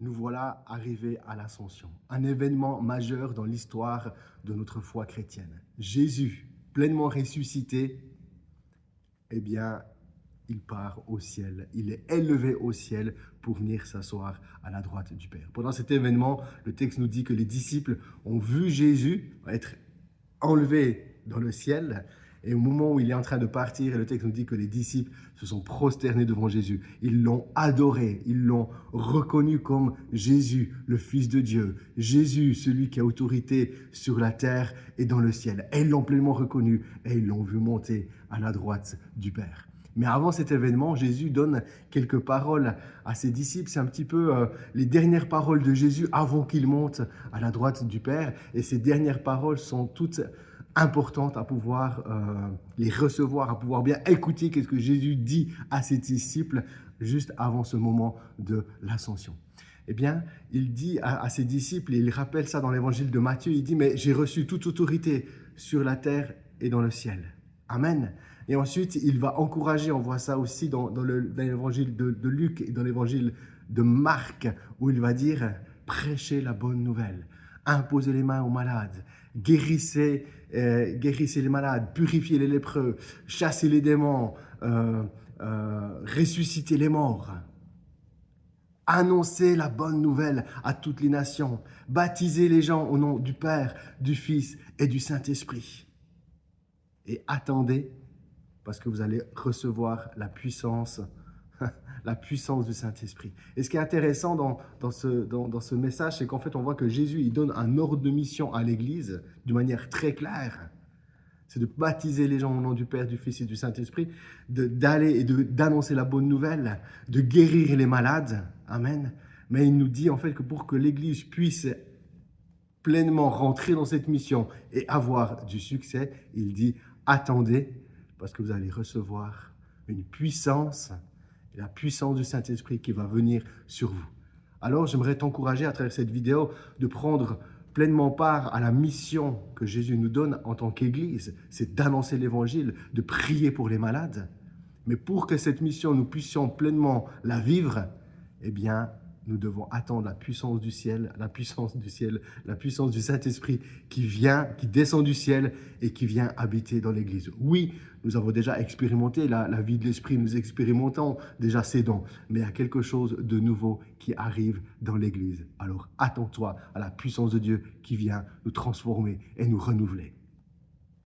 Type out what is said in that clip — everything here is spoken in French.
Nous voilà arrivés à l'Ascension, un événement majeur dans l'histoire de notre foi chrétienne. Jésus, pleinement ressuscité, eh bien, il part au ciel, il est élevé au ciel pour venir s'asseoir à la droite du Père. Pendant cet événement, le texte nous dit que les disciples ont vu Jésus être enlevé dans le ciel. Et au moment où il est en train de partir, le texte nous dit que les disciples se sont prosternés devant Jésus. Ils l'ont adoré, ils l'ont reconnu comme Jésus, le Fils de Dieu. Jésus, celui qui a autorité sur la terre et dans le ciel. Et ils l'ont pleinement reconnu et ils l'ont vu monter à la droite du Père. Mais avant cet événement, Jésus donne quelques paroles à ses disciples. C'est un petit peu les dernières paroles de Jésus avant qu'il monte à la droite du Père. Et ces dernières paroles sont toutes importantes à pouvoir les recevoir, à pouvoir bien écouter qu'est-ce que Jésus dit à ses disciples juste avant ce moment de l'ascension. Eh bien, il dit à ses disciples, et il rappelle ça dans l'évangile de Matthieu, il dit « Mais j'ai reçu toute autorité sur la terre et dans le ciel. » Amen. Et ensuite, il va encourager, on voit ça aussi dans l'évangile de Luc et dans l'évangile de Marc, où il va dire « Prêchez la bonne nouvelle, imposez les mains aux malades, guérissez les malades, purifiez les lépreux, chassez les démons, ressuscitez les morts. Annoncez la bonne nouvelle à toutes les nations, baptisez les gens au nom du Père, du Fils et du Saint-Esprit. Et attendez, parce que vous allez recevoir la puissance du Saint-Esprit. Et ce qui est intéressant dans ce message, c'est qu'en fait, on voit que Jésus il donne un ordre de mission à l'Église d'une manière très claire. C'est de baptiser les gens au nom du Père, du Fils et du Saint-Esprit, d'aller et d'annoncer la bonne nouvelle, de guérir les malades. Amen. Mais il nous dit en fait que pour que l'Église puisse pleinement rentrer dans cette mission et avoir du succès, il dit « Attendez, parce que vous allez recevoir une puissance, la puissance du Saint-Esprit qui va venir sur vous. » Alors, j'aimerais t'encourager à travers cette vidéo de prendre pleinement part à la mission que Jésus nous donne en tant qu'Église, c'est d'annoncer l'Évangile, de prier pour les malades. Mais pour que cette mission, nous puissions pleinement la vivre, eh bien, nous devons attendre la puissance du ciel, la puissance du Saint-Esprit qui descend du ciel et qui vient habiter dans l'Église. Oui, nous avons déjà expérimenté la vie de l'Esprit, nous expérimentons déjà ces dons, mais il y a quelque chose de nouveau qui arrive dans l'Église. Alors attends-toi à la puissance de Dieu qui vient nous transformer et nous renouveler.